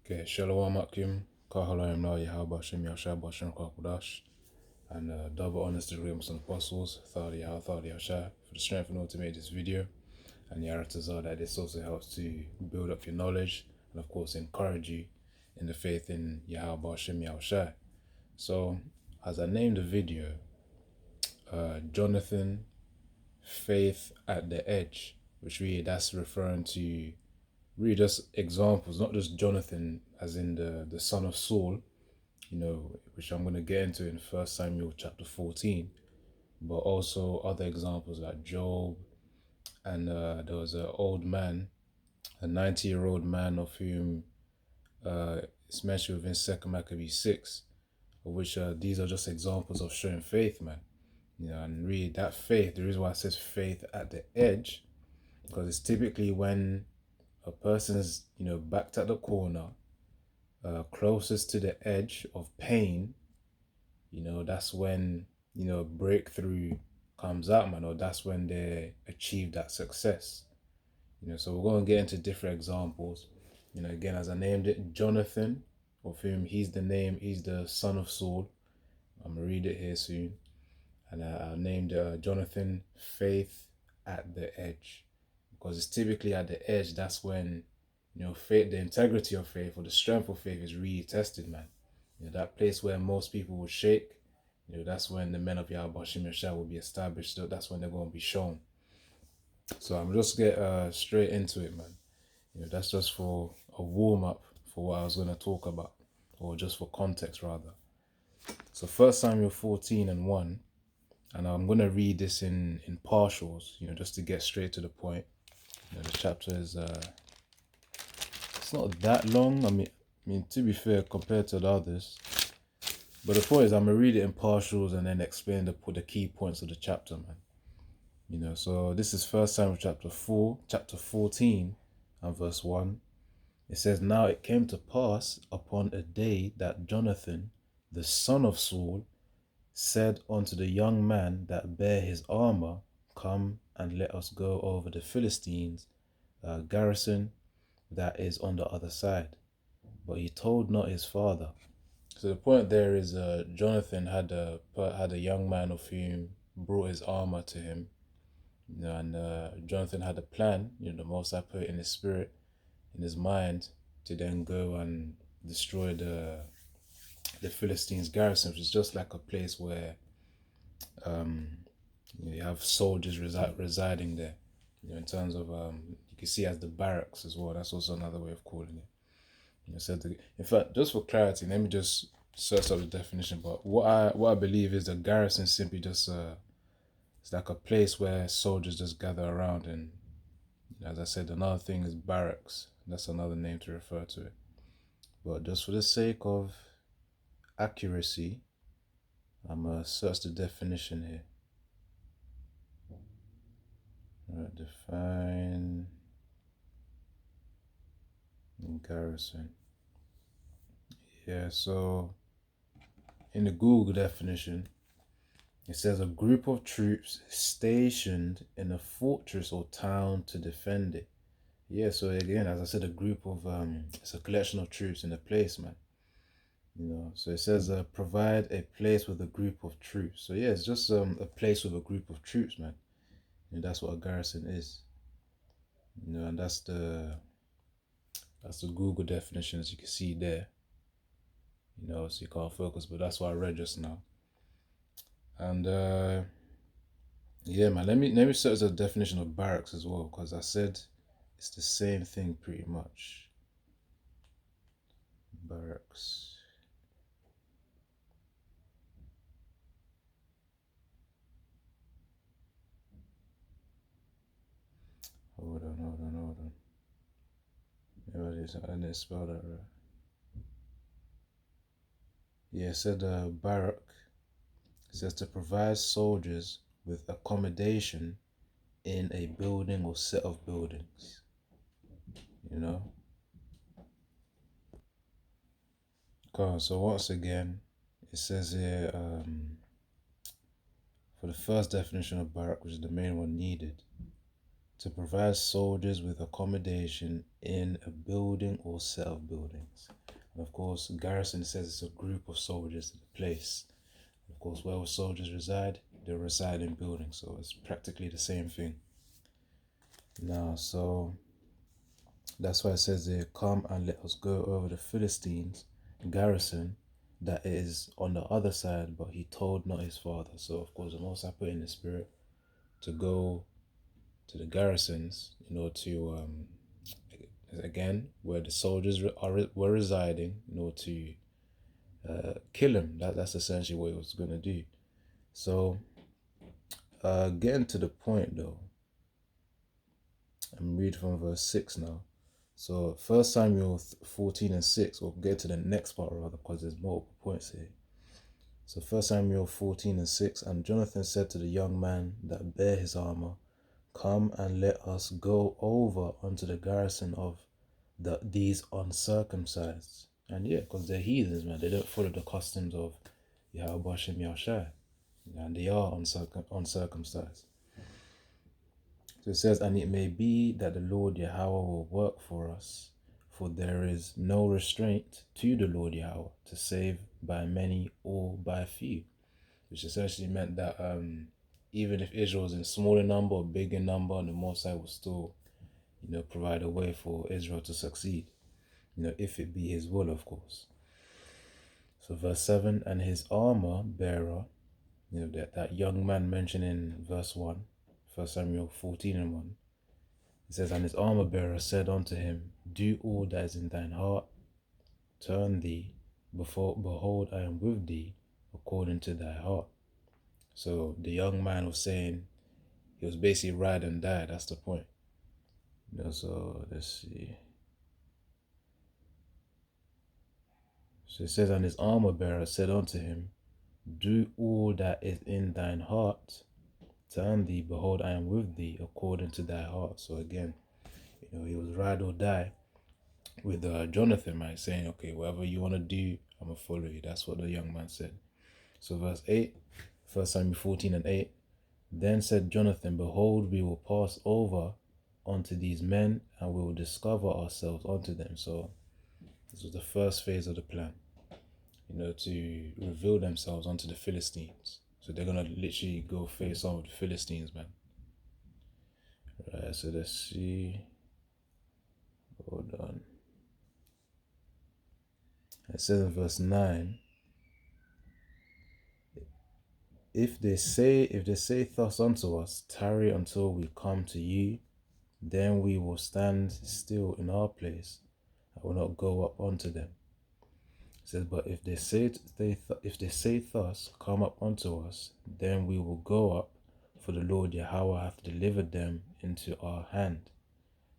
Okay, Shalom Akim, Kahalayim Na Yahaba Shem Yashab Bashem Kakudash, and double honors to the Muslim apostles, Thali Yah, Thali Yashah, for the strength and all to make this video, and Yaratazar that this also helps to build up your knowledge, and of course encourage you in the faith in Yahaba Shem Yashah. So, as I named the video, Jonathan, Faith at the Edge, which really that's referring to really just examples, not just Jonathan as in the son of Saul, which I'm going to get into in 1 Samuel chapter 14, but also other examples like Job, and there was an old man, a 90-year-old man of whom it's mentioned within 2 Maccabees 6, of which these are just examples of showing faith, man. And really that faith, the reason why it says faith at the edge, because it's typically when a person's, backed at the corner, closest to the edge of pain, that's when, breakthrough comes out, man, or that's when they achieve that success. So we're going to get into different examples. Again, as I named it, Jonathan, of whom he's the son of Saul. I'm going to read it here soon. And I named Jonathan Faith at the Edge, because it's typically at the edge, that's when, faith, the integrity of faith or the strength of faith is really tested, man. That place where most people would shake, that's when the men of Yahweh Shem Yashah will be established. That's when they're going to be shown. So I'm just get straight into it, man. That's just for a warm up for what I was going to talk about, or just for context rather. So 1 Samuel 14 and 1, and I'm going to read this in partials, just to get straight to the point. The chapter is it's not that long. I mean, to be fair, compared to the others. But the point is, I'm gonna read it in partials and then explain the key points of the chapter, man. So this is 1 Samuel chapter 14, and verse 1. It says, "Now it came to pass upon a day that Jonathan, the son of Saul, said unto the young man that bare his armor, Come and let us go over the Philistines' garrison that is on the other side. But he told not his father." So the point there is, Jonathan had a young man of whom brought his armor to him, and Jonathan had a plan. The Most High put it in his spirit, in his mind, to then go and destroy the Philistines' garrison, which is just like a place where you have soldiers residing there. In terms of you can see as the barracks as well. That's also another way of calling it. In fact, just for clarity, let me just search up the definition. But what I believe is the garrison simply just it's like a place where soldiers just gather around, and as I said, another thing is barracks. That's another name to refer to it. But just for the sake of accuracy, I'm gonna search the definition here. Alright, define garrison. Yeah, so in the Google definition, it says a group of troops stationed in a fortress or town to defend it. Yeah, so again, as I said, a group of it's a collection of troops in a place, man. So it says provide a place with a group of troops. So yeah, it's just a place with a group of troops, man. That's what a garrison is. And that's the Google definition, as you can see there. So you can't focus, but that's what I read just now. And yeah, man, let me search the definition of barracks as well, because I said it's the same thing pretty much. Barracks. Hold on. I didn't spell that right. Yeah, it said barrack. It says to provide soldiers with accommodation in a building or set of buildings. Okay, so once again, it says here, for the first definition of barrack, which is the main one needed, to provide soldiers with accommodation in a building or set of buildings. And of course, garrison says it's a group of soldiers in a place. Of course, where soldiers reside, they reside in buildings, so it's practically the same thing. Now, so that's why it says there, come and let us go over the Philistines garrison that is on the other side, but he told not his father. So of course the Most High put in the spirit to go to the garrisons, to again where the soldiers were residing, to kill him. That's essentially what he was gonna do. So getting to the point though, I'm reading from verse 6 now. So 1 Samuel 14 and 6, we'll get to the next part rather, because there's multiple points here. So 1 Samuel 14 and 6, and Jonathan said to the young man that bare his armor, come and let us go over unto the garrison of these uncircumcised. And yeah, because they're heathens, man. They don't follow the customs of Yahweh Shem Yahshai. And they are uncircumcised. So it says, and it may be that the Lord Yahweh will work for us, for there is no restraint to the Lord Yahweh to save by many or by few. Which essentially meant that even if Israel was in smaller number or big in number, the Most High will still, provide a way for Israel to succeed. If it be his will, of course. So verse 7, and his armor bearer, that young man mentioned in verse 1, 1 Samuel 14 and 1. It says, and his armor bearer said unto him, do all that is in thine heart, turn thee, behold, I am with thee, according to thy heart. So the young man was saying, he was basically ride and die, that's the point. So let's see. So it says, and his armor bearer said unto him, do all that is in thine heart, turn thee, behold, I am with thee, according to thy heart. So again, he was ride or die with Jonathan, right? Saying, okay, whatever you want to do, I'm going to follow you. That's what the young man said. So verse 8, 1 Samuel 14 and 8, then said Jonathan, behold, we will pass over unto these men, and we will discover ourselves unto them. So this was the first phase of the plan, to reveal themselves unto the Philistines. So they're going to literally go face on with the Philistines, man. Right, so let's see. Hold on. It says in verse 9, if they say thus unto us, tarry until we come to you, then we will stand still in our place, I will not go up unto them. It says, but if they say thus, come up unto us, then we will go up, for the Lord Yahweh hath delivered them into our hand,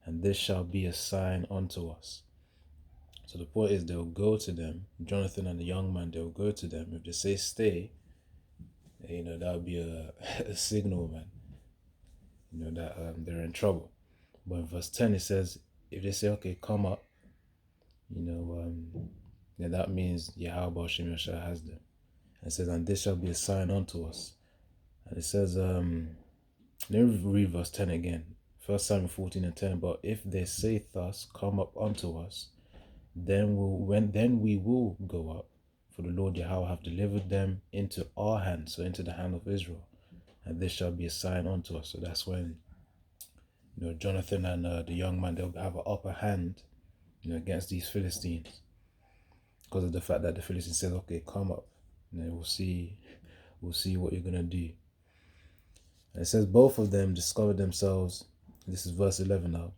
and this shall be a sign unto us. So the point is, they'll go to them, Jonathan and the young man, they'll go to them. If they say stay, that would be a signal, man, that they're in trouble. But in verse 10 it says, if they say, okay, come up, then that means Yahweh Shem Yahshai has them. And it says, and this shall be a sign unto us. And it says, let me read verse 10 again. 1 Samuel 14 and 10, but if they say thus, come up unto us, then we will go up, for the Lord Yahweh hath delivered them into our hand, so into the hand of Israel, and this shall be a sign unto us. So that's when, Jonathan and the young man, they'll have an upper hand, against these Philistines, because of the fact that the Philistines said, okay, come up, and then we'll see what you're gonna do. And it says, both of them discovered themselves. This is verse 11 now.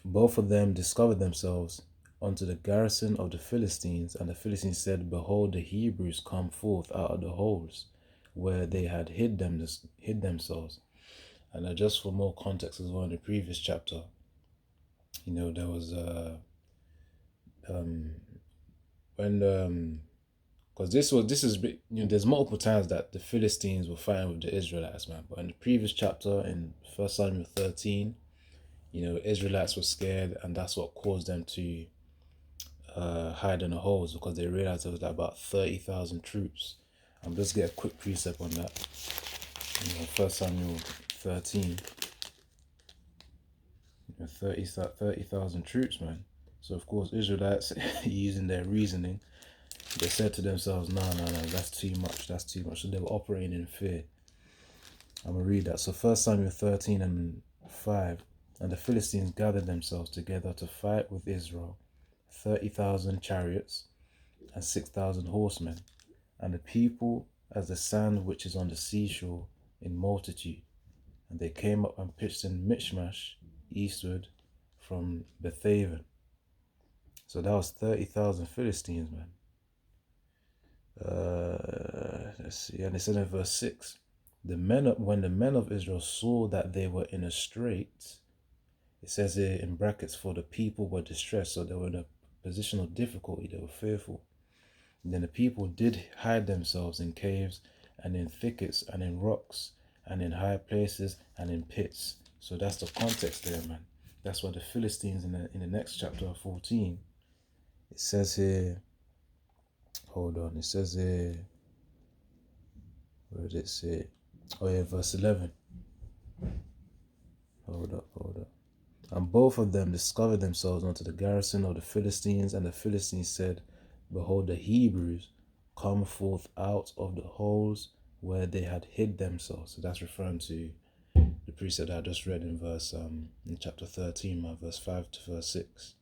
Both of them discovered themselves unto the garrison of the Philistines, and the Philistines said, behold, the Hebrews come forth out of the holes where they had hid themselves. And just for more context as well, in the previous chapter, there was because there's multiple times that the Philistines were fighting with the Israelites, man. But in the previous chapter, in 1 Samuel 13, Israelites were scared, and that's what caused them to hide in the holes, because they realized there was like about 30,000 troops. I'm just get a quick precept on that. 1 Samuel 13. 30,000 troops, man. So of course Israelites, using their reasoning, they said to themselves, no, no, no, that's too much, that's too much. So they were operating in fear. I'm going to read that. So 1 Samuel 13 and 5. And the Philistines gathered themselves together to fight with Israel, 30,000 chariots and 6,000 horsemen, and the people as the sand which is on the seashore in multitude. And they came up and pitched in Michmash, eastward from Bethaven. So that was 30,000 Philistines, man. Let's see. And it said in verse 6, when the men of Israel saw that they were in a strait, it says here in brackets, for the people were distressed. So they were in a position of difficulty. They were fearful. And then the people did hide themselves in caves and in thickets and in rocks and in high places and in pits. So that's the context there, man. That's why the Philistines in the next chapter 14, it says here, hold on, it says here, where did it say? Oh yeah, verse 11. Hold up. And both of them discovered themselves unto the garrison of the Philistines, and the Philistines said, behold, the Hebrews come forth out of the holes where they had hid themselves. So that's referring to the precept I just read in verse in chapter 13, verse 5 to verse 6.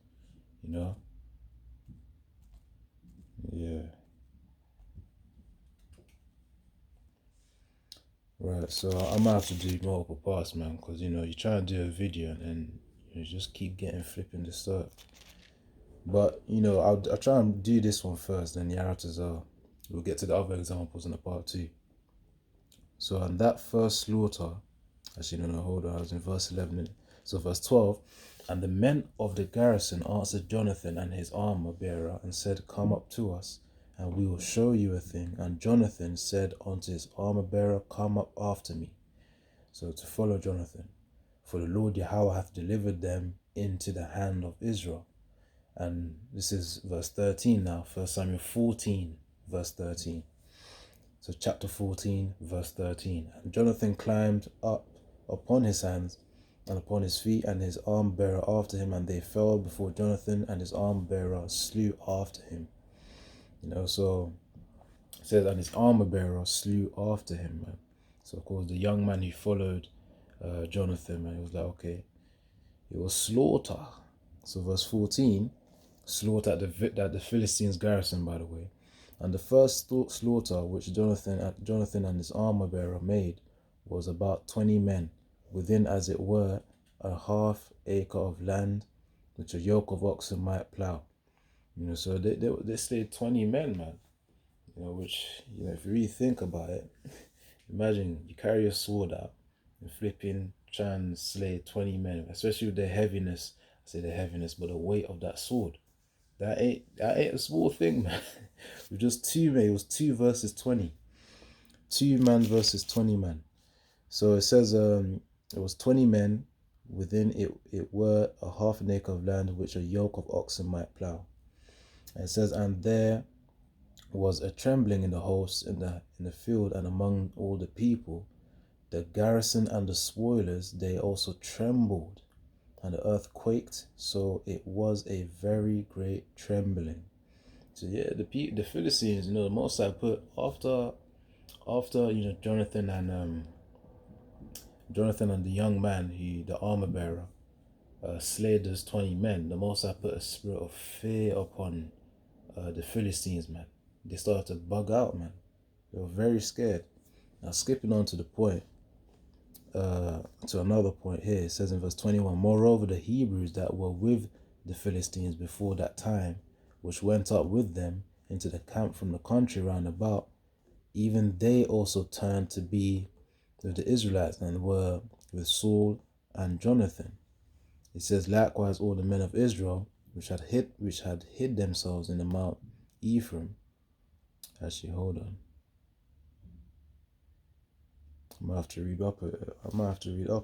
You know? Yeah. Right, so I might have to do multiple parts, man, because you try and do a video and then you just keep getting flipping disturbed. But I'll try and do this one first, then we'll get to the other examples in the part 2. So on that first slaughter, actually no, hold on, I was in verse 11. So verse 12, and the men of the garrison answered Jonathan and his armor bearer and said, come up to us, and we will show you a thing. And Jonathan said unto his armor bearer, come up after me. So to follow Jonathan, for the Lord Yahweh hath delivered them into the hand of Israel. And this is verse 13 now, 1 Samuel 14, verse 13. So chapter 14, verse 13. And Jonathan climbed up upon his hands and upon his feet, and his arm bearer after him, and they fell before Jonathan, and his arm bearer slew after him. So it says, and his armor bearer slew after him, man. So of course the young man who followed Jonathan, man, he was like, okay, it was slaughter. So verse 14, slaughter at the Philistines' garrison, by the way. And the first slaughter which Jonathan and his armor bearer made was about 20 men, within as it were a half acre of land, which a yoke of oxen might plow. So they slayed 20 men, man. Which if you really think about it, imagine you carry a sword out and flipping try and slay 20 men, especially with the heaviness. I say the heaviness, but the weight of that sword. That ain't a small thing, man. With just 2 men, it was 2 versus 20. 2 man versus 20 man. So it says it was 20 men, within it were a half an acre of land which a yoke of oxen might plow. And it says, and there was a trembling in the host in the field and among all the people. The garrison and the spoilers, they also trembled, and the earth quaked, so it was a very great trembling. So yeah, the Philistines, the Most High put after Jonathan and the young man, the armor bearer, slayed those 20 men. The Most High put a spirit of fear upon the Philistines, man. They started to bug out, man. They were very scared. Now skipping on to the point, to another point here, it says in verse 21, moreover the Hebrews that were with the Philistines before that time, which went up with them into the camp from the country round about, even they also turned to be with the Israelites and were with Saul and Jonathan. It says, likewise all the men of Israel which had hid themselves in the Mount Ephraim. Actually, hold on. I might have to read up a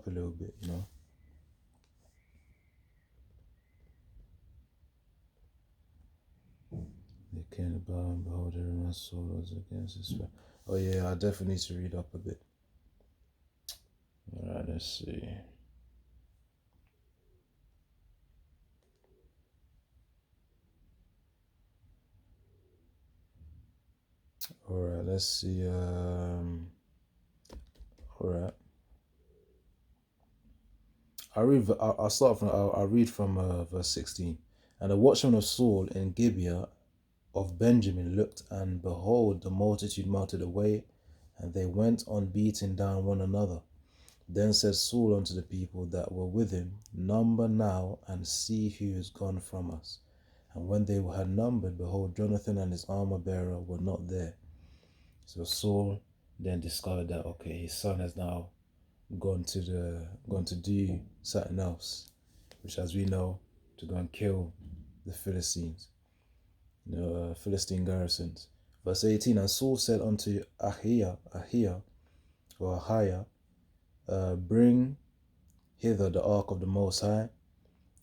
little bit, They came about and behold, every man's soul was against his friend. Oh yeah, I definitely need to read up a bit. Alright, let's see. All right, let's see. All right, I'll start from. I'll read from verse 16. And the watchman of Saul in Gibeah of Benjamin looked, and behold, the multitude melted away, and they went on beating down one another. Then said Saul unto the people that were with him, Number now, and see who is gone from us. And when they had numbered, behold, Jonathan and his armor bearer were not there. So Saul then discovered that, okay, his son has now gone to do something else, which, as we know, to go and kill the Philistines, Philistine garrisons. Verse 18, and Saul said unto Ahiah, bring hither the ark of the Most High,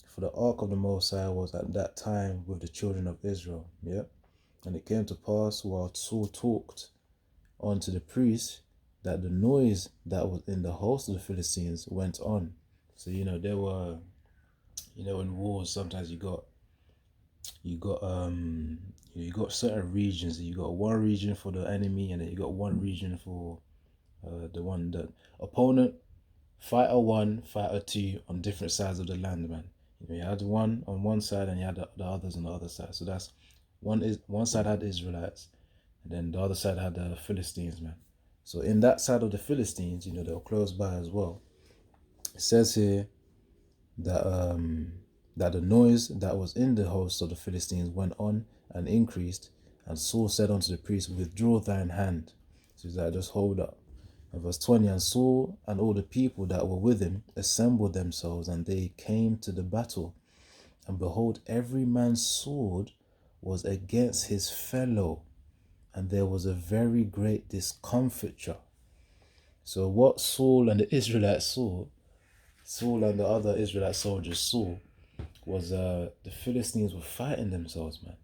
for the ark of the Most High was at that time with the children of Israel. Yeah. And it came to pass, while Saul talked unto the priest, that the noise that was in the host of the Philistines went on. So, there were, in wars, sometimes you got certain regions. You got one region for the enemy, and then you got one region for the opponent. Fighter 1, fighter 2 on different sides of the land, man. You had one on one side, and you had the others on the other side. So that's one side had the Israelites, and then the other side had the Philistines, man. So in that side of the Philistines, they were close by as well. It says here that that the noise that was in the host of the Philistines went on and increased, and Saul said unto the priest, Withdraw thine hand. So he's like, just hold up. And verse 20, and Saul and all the people that were with him assembled themselves, and they came to the battle. And behold, every man's sword was against his fellow, and there was a very great discomfiture. So what Saul and the Israelites saw, Saul and the other Israelite soldiers saw, was the Philistines were fighting themselves, man.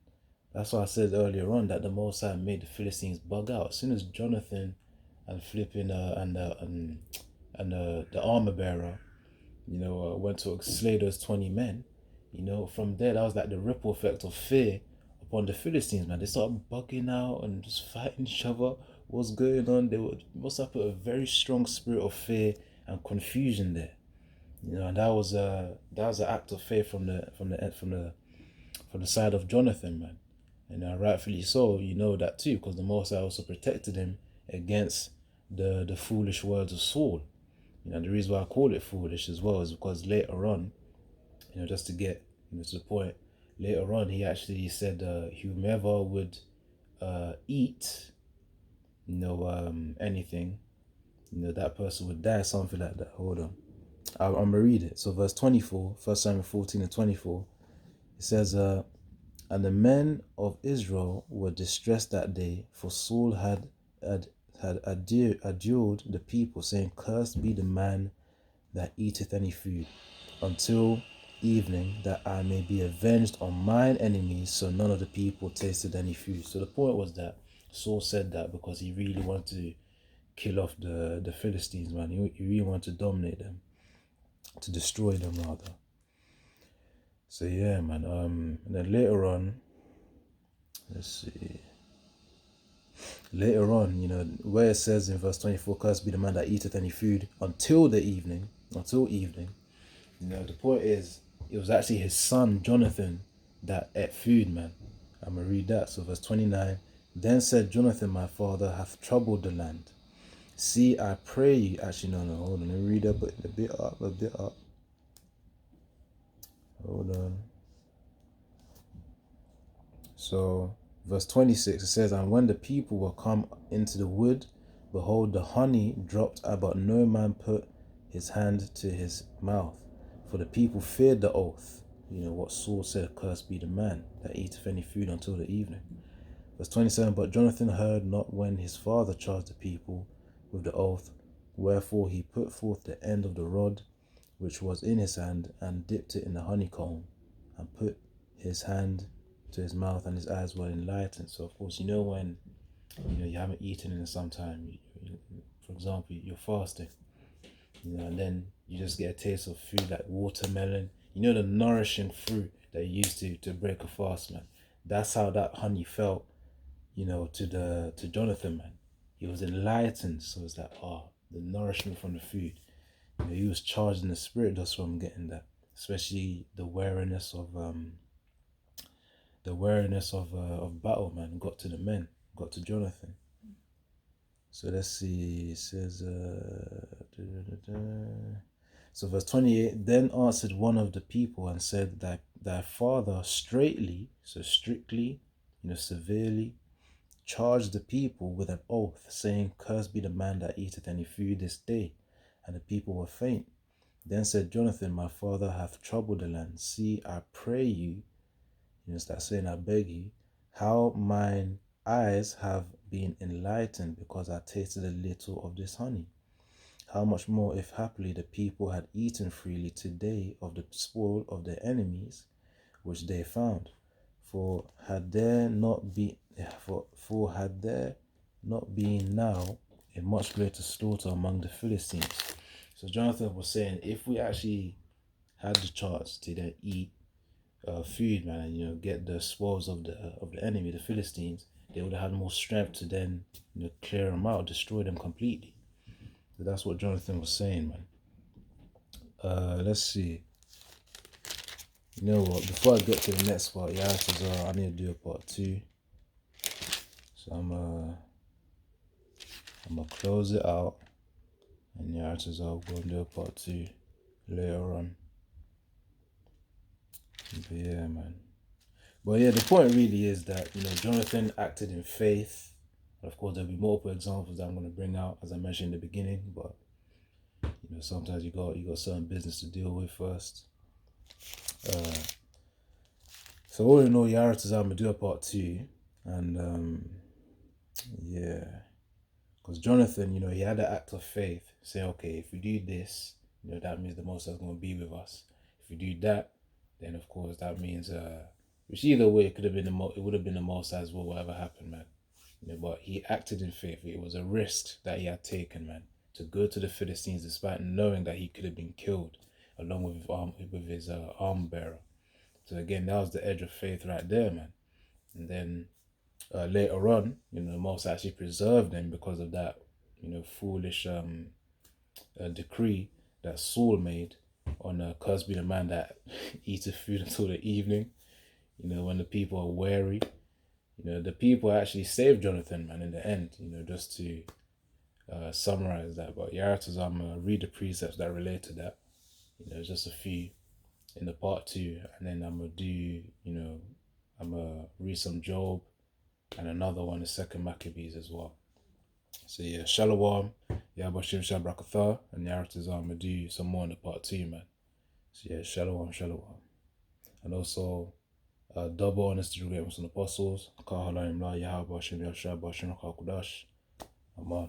That's why I said earlier on that the Most High made the Philistines bug out. As soon as Jonathan and flipping and the armor bearer, went to slay those 20 men, from there, that was like the ripple effect of fear upon the Philistines, man. They started bugging out and just fighting each other. What's going on? Must have put a very strong spirit of fear and confusion there. And that was an act of faith from the side of Jonathan, man. And rightfully so, that too, because the Most High also protected him against the foolish words of Saul. The reason why I call it foolish as well is because later on, just to get to the point, later on he actually said whomever would eat anything, that person would die, something like that. Hold on, I'm gonna read it. So verse 24, 1 Samuel 14 and 24, it says, and the men of Israel were distressed that day, for Saul had adjured the people, saying, Cursed be the man that eateth any food, until evening, that I may be avenged on mine enemies. So none of the people tasted any food. So the point was that Saul said that because he really wanted to kill off the Philistines, man. He really wanted to dominate them, to destroy them rather. So yeah, man. And then later on, let's see. Later on, where it says in verse 24, Cursed be the man that eateth any food until evening. The point is, it was actually his son Jonathan that ate food, man. I'm gonna read that. So verse 29, then said Jonathan, my father hath troubled the land. See, I pray you. Actually, no, hold on. Let me read a bit up. Hold on. So verse 26, it says, and when the people were come into the wood, behold, the honey dropped out, but no man put his hand to his mouth. For the people feared the oath. What Saul said, Cursed be the man that eateth any food until the evening. Verse 27, but Jonathan heard not when his father charged the people with the oath. Wherefore he put forth the end of the rod which was in his hand, and dipped it in the honeycomb, and put his hand to his mouth, and his eyes were enlightened. So of course, when you haven't eaten in some time, for example, you're fasting, and then you just get a taste of food like watermelon, the nourishing fruit that you used to break a fast, man. That's how that honey felt to Jonathan, man. He was enlightened, so it's like, the nourishment from the food. He was charged in the spirit just from getting that, especially the awareness of battle, man, got to the men, got to Jonathan. So let's see. It says, so verse 28. Then answered one of the people and said, thy father straightly, so strictly, severely, charged the people with an oath, saying, Cursed be the man that eateth any food this day. And the people were faint. Then said Jonathan, My father hath troubled the land. See, I pray you, start saying, I beg you, how mine eyes have been enlightened because I tasted a little of this honey. How much more if happily the people had eaten freely today of the spoil of their enemies, which they found. For had there not been now a much greater slaughter among the Philistines. So Jonathan was saying, if we actually had the chance to then eat food, man, and get the spoils of the enemy, the Philistines, they would have had more strength to then clear them out, destroy them completely. So that's what Jonathan was saying, man. Let's see. You know what? Before I get to the next part, I need to do a part 2. So I'm gonna close it out, and I'll go and do a part 2 later on. But yeah, man. But yeah, the point really is that Jonathan acted in faith. Of course, there'll be multiple examples that I'm going to bring out, as I mentioned in the beginning. But sometimes you got certain business to deal with first. So all in all, I'm gonna do a part 2, and yeah, because Jonathan, he had an act of faith, say, okay, if we do this, that means the Most High is going to be with us. If we do that, then of course that means which either way it would have been the Most High as well, whatever happened, man. But he acted in faith. It was a risk that he had taken, man, to go to the Philistines despite knowing that he could have been killed along with his arm bearer. So again, that was the edge of faith right there, man. And then later on, the Most actually preserved them because of that, foolish decree that Saul made on cursed be the man that eateth food until the evening. When the people are weary, the people actually saved Jonathan, man, in the end. Just to summarize that. But I'm gonna read the precepts that relate to that. Just a few in the part 2, and then I'm gonna read some Job, and another one is Second Maccabees as well. So yeah, Shalom, Yabashim Shabrakatha, and I'm gonna do some more in the part 2, man. So yeah, Shalom. And also double honors to the great Muslim apostles, Kahalayim La Yahabashim Yashab Bashim Kakudash. Amen.